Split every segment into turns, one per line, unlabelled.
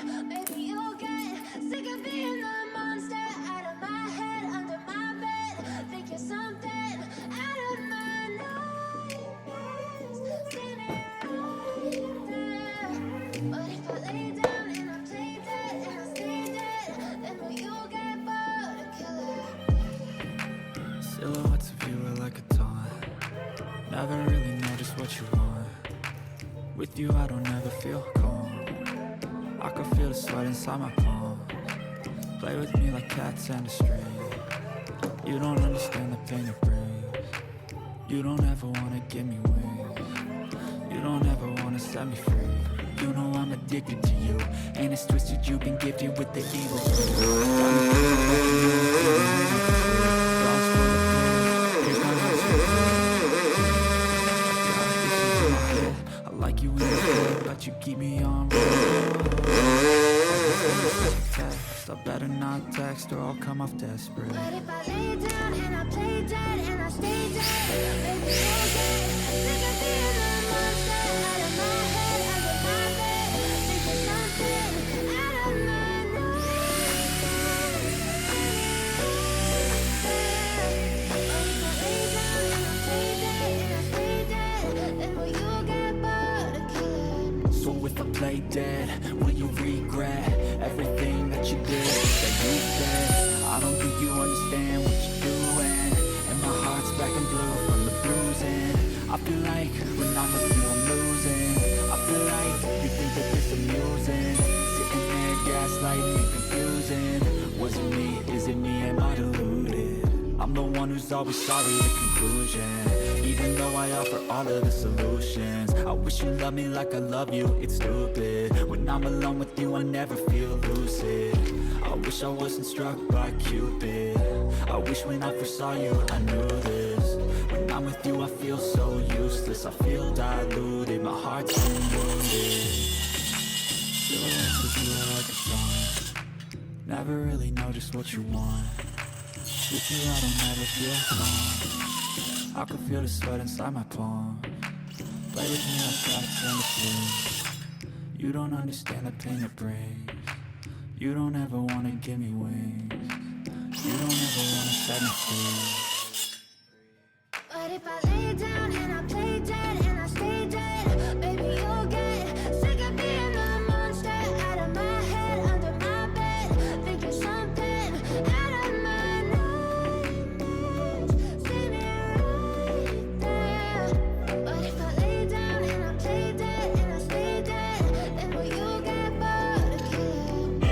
dead, baby, you'll get sick of being the monster out of my head, under my bed. Think you're something out of my nightmares. Standing right there. But if I lay down and I play dead and I stay dead, then will you get bored of killing?
Silhouettes of you are like a taunt. Never really know just what you want. With you I don't ever feel calm. I can feel the sweat inside my palm. Play with me like cats and a string. You don't understand the pain it brings. You don't ever wanna give me wings. You don't ever wanna set me free. You know I'm addicted to you, and it's twisted you've been gifted with the evil. Got me thinking about you, lost for the pain. Here's my life so I like you in the bed, but you keep me on text. I better not text or I'll come off desperate.
But if I lay down and I play dead and I stay dead, baby, you'll get sick of being the monster out of my head, under my bed. Think you're something out of my nightmares. But if I lay down and I play dead and I stay dead, then will you get bored of killing?
So if I play dead, will you regret everything that you did, that you said? I don't think you understand what you're doing, and my heart's black and blue from the bruising. I feel like when I'm with you I'm losing. I feel like you think that this amusing, sitting there gaslighting me, confusing. Was it me? Is it me? Am I deluded? I'm the one who's always sorry, the conclusion. Even though I offer all of the solutions, I wish you loved me like I love you, it's stupid. When I'm alone with you I never feel lucid. I wish I wasn't struck by Cupid. I wish when I first saw you I knew this. When I'm with you I feel so useless. I feel diluted, my heart's been wounded. Silhouettes of you are like a song. Never really know just what you want. With you I don't ever feel calm. I can feel the sweat inside my palm. Play with me like cats and a string. You don't understand the pain it brings. You don't ever wanna give me wings. You don't ever wanna set me free.
But if I lay down and I play dead and I stay dead, baby, you'll get sick of being the monster out of my head, under my bed. Think you're something out of my nightmares. Standing right there. But if I lay down and I play dead and I stay dead, then will you get bored of killing?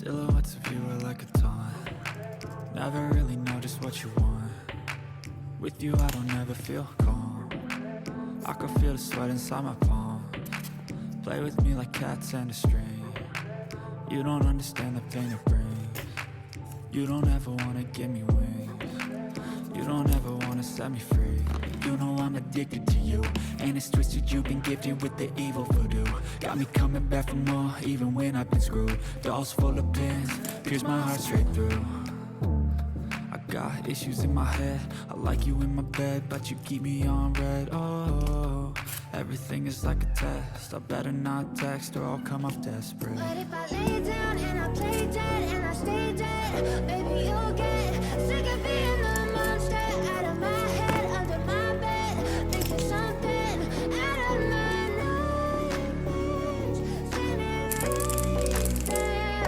Silhouettes of you are like a taunt. Never really know just what you want. With you I don't ever feel calm. I can feel the sweat inside my palm. Play with me like cats and a string. You don't understand the pain it brings. You don't ever wanna give me wings. You don't ever wanna set me free. You know I'm addicted to you, and it's twisted, you've been gifted with the evil voodoo. Got me coming back for more, even when I've been screwed. Dolls full of pins, pierce my heart straight through. I got issues in my head, I like you in my bed, but you keep me on red. Oh, everything is like a test, I better not text or I'll come off desperate.
But if I lay down and I play dead and I stay dead, baby, you'll get sick of being the monster out of my head, under my bed, thinking something out of my nightmares. See me right there.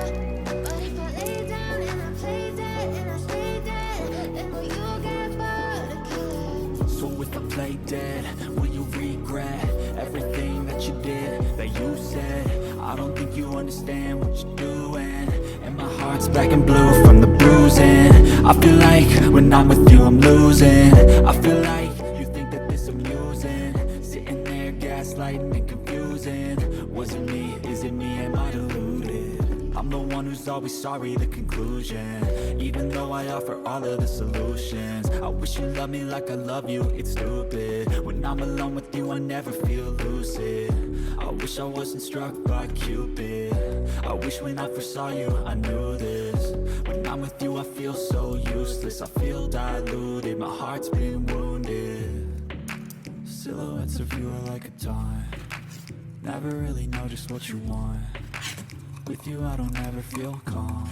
But if I lay down and I play dead and I stay dead, then will you get bored of killing?
So if I play dead, will you regret everything that you did, that you said? I don't think you understand what you're doing, and my heart's black and blue from the bruising. I feel like when I'm with you I'm losing. I feel like you think that this amusing, sitting there gaslighting and confusing. Was it me? Is it me? Am I deluded? I'm the one who's always sorry, the conclusion. Even though I offer all of the solutions, I wish you loved me like I love you, it's stupid. When I'm alone with you I never feel lucid. I wish I wasn't struck by Cupid. I wish when I first saw you I knew this. When I'm with you I feel so useless, I feel diluted, my heart's been wounded. Silhouettes of you are like a taunt. Never really know just what you want. With you I don't ever feel calm.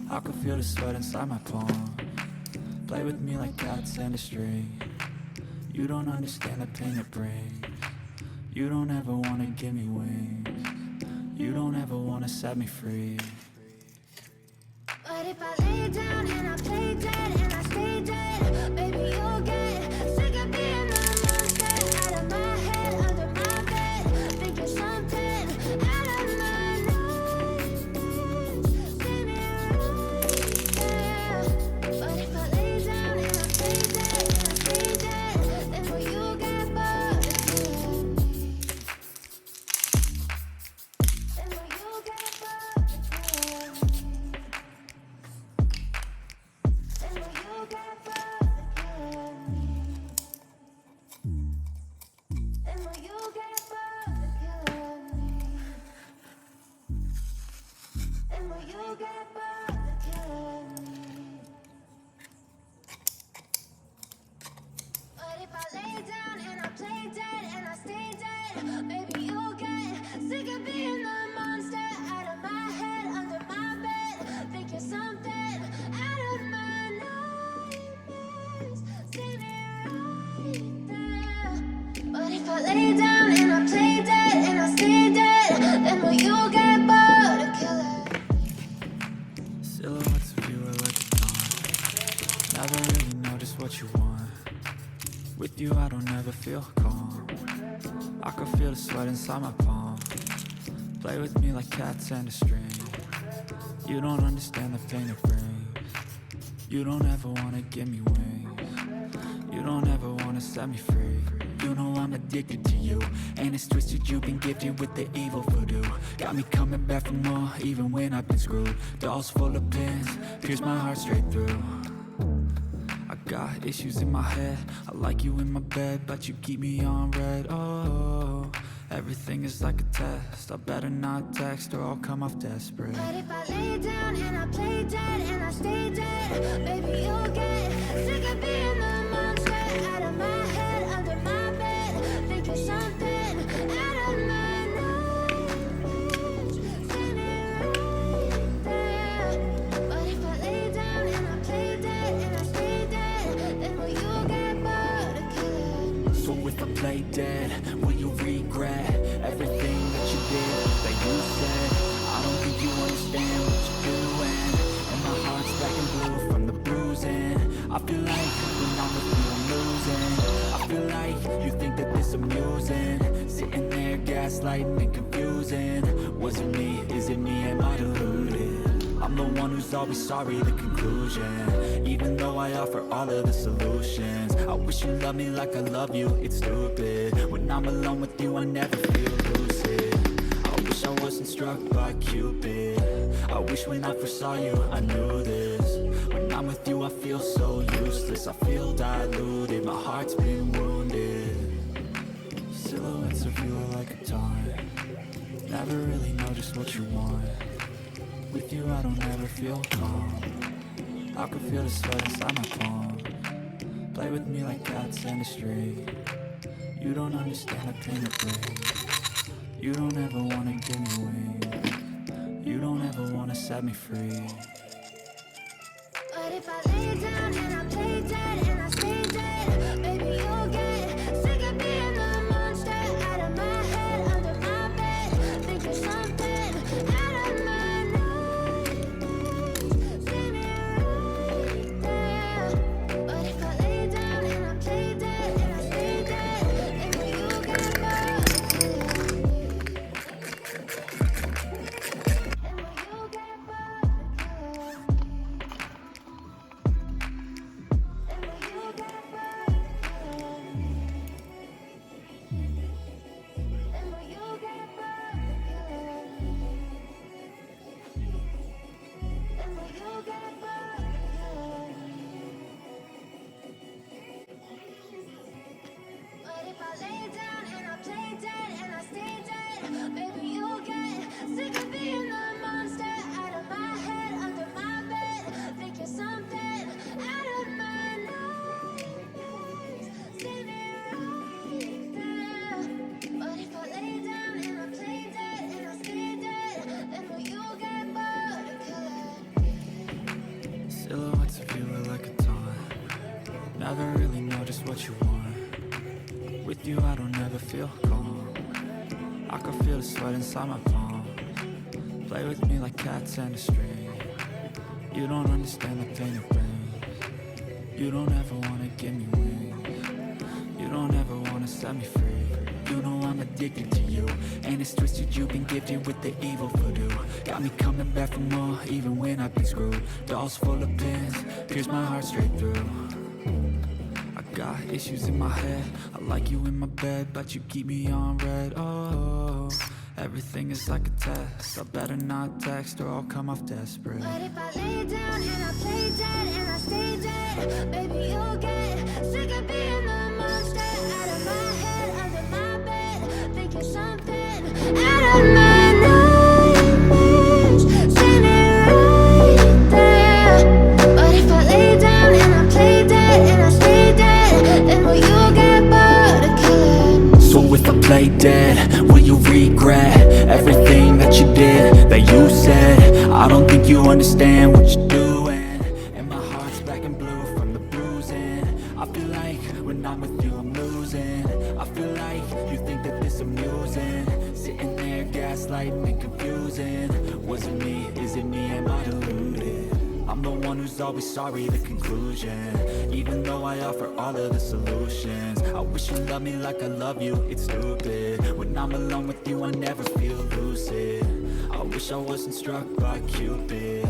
I can feel the sweat inside my palm. Play with me like cats and a string. You don't understand the pain it brings. You don't ever wanna give me wings. You don't ever wanna set me free.
But if I lay down and I play dead and I stay dead, baby, you'll get sick of being the monster out of my head, under my bed, thinking something out of my nightmares. See me right there. But if I lay down and I play dead and I stay dead, then will you get bored of killing me? Then will you get bored of killing me? Then will you get bored of killing me? Then will you get bored of killing me? Then will you get bored of killing me? But if I lay down and I play dead and I stay dead, baby, you'll get sick of being the monster out of my head, under my bed, thinking something out of my nightmares. See me right there. But if I lay down and I play dead and I stay dead, then will you get bored of killing?
Silhouettes of you are like a taunt. Never really know just what you want. With you I don't ever feel calm. I can feel the sweat inside my palm. Play with me like cats and a string. You don't understand the pain it brings. You don't ever wanna give me wings. You don't ever wanna set me free. You know I'm addicted to you, and it's twisted, you've been gifted with the evil voodoo. Got me coming back for more, even when I've been screwed. Dolls full of pins, pierce my heart straight through. I got issues in my head, I like you in my bed, but you keep me on red. Oh, everything is like a test, I better not text or I'll come off desperate.
But if I lay down and I play dead and I stay dead, baby, you'll get sick of being the monster out of my head, under my bed, thinking something out of my nightmares. See me right there. But if I lay down and I play dead and I stay dead, then will you get bored of killing me?
So if I play dead, will you regret everything that you did, that you said? I don't think you understand what you're doing, and my heart's black and blue from the bruising. I feel like when I'm with you I'm losing. I feel like you think that this amusing, sitting there gaslighting and confusing. Was it me? Is it me? Am I deluded? who's always sorry, the conclusion. Even though I offer all of the solutions, I wish you loved me like I love you, it's stupid. When I'm alone with you, I never feel lucid. I wish I wasn't struck by Cupid. I wish when I first saw you, I knew this. When I'm with you, I feel so useless. I feel diluted, my heart's been wounded. Silhouettes of you are like a taunt. Never really know just what you want. With you, I don't ever feel calm. I can feel the sweat inside my palm. Play with me like cats in the street. You don't understand the pain it brings. You don't ever wanna give me wings. You don't ever wanna set me free.
But if I lay down and I play dead and I stay dead, baby, you'll get sick of being the monster out of my head, under my bed. Think you're something out of my nightmares. See me right there. But if I lay down and I play dead and I stay dead, then will you get bored of killing me? And will you get bored of killing me? And will you get bored of killing me? And will you get bored of killing me? And will you get bored of killing me? But if I lay down and I play dead and I stay dead, baby, you'll get sick of being the monster out of my head, under my bed. Think you're something out of my nightmares. See me right there. But if I lay down and I play dead and I stay dead, then will you get bored of killing me?
Silhouettes of you are like a taunt. Never really know just what you want. With you, I don't ever feel calm. I can feel the sweat inside my palm. Play with me like cats in the street. You don't understand the pain it brings. You don't ever wanna give me wings. You don't ever wanna set me free. You know I'm addicted to you, and it's twisted, you've been gifted with the evil voodoo. Got me coming back for more, even when I've been screwed. Dolls full of pins, pierce my heart straight through. I got issues in my head, I like you in my bed, but you keep me on red. Oh, everything is like a test, I better not text or I'll come off desperate.
But if I lay down and I play dead and I stay dead, baby, you'll get sick of being the monster out of my head, under my bed. Think you're something out of my nightmares. See me right there. But if I lay down and I play dead and I stay dead, then will you get bored of killing me?
So if I play dead, will you regret everything that you did, that you said? I don't think you understand what you're doing, and my heart's black and blue from the bruising. I feel like when I'm with you I'm losing. I feel like you think that this amusing, sitting there gaslighting and confusing. Was it me? Is it me? Am I deluded? I'm the one who's always sorry, the conclusion. Even though I offer all of the solutions, I wish you loved me like I love you, it's stupid. When I'm alone with you, I never feel lucid. I wish I wasn't struck by Cupid.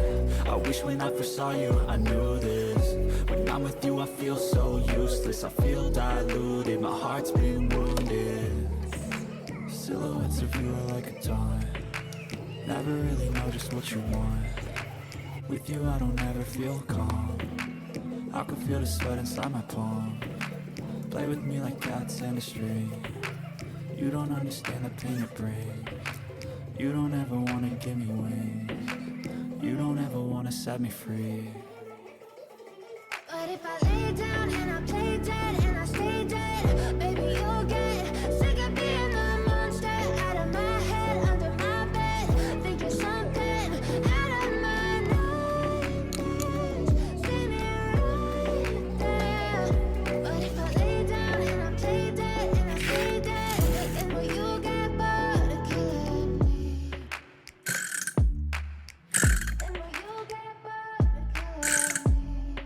I wish when I first saw you, I knew this. When I'm with you, I feel so useless. I feel diluted, my heart's been wounded. Silhouettes of you are like a taunt. Never really know just what you want. With you, I don't ever feel calm. I can feel the sweat inside my palm. Play with me like cats in the street. You don't understand the pain it brings. You don't ever wanna give me wings. You don't ever wanna set me free.
But if I lay down and I play dead and I stay dead, baby, you'll get sick of being the monster out of my head, under my bed. Think you're something out of my nightmares. See me right there. But if I lay down and I play dead and I stay dead, then will you get bored of killing me? Then will you get bored of killing me?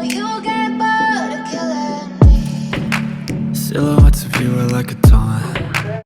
Baby, you get bored of killing me.
Silhouettes of you are like a taunt.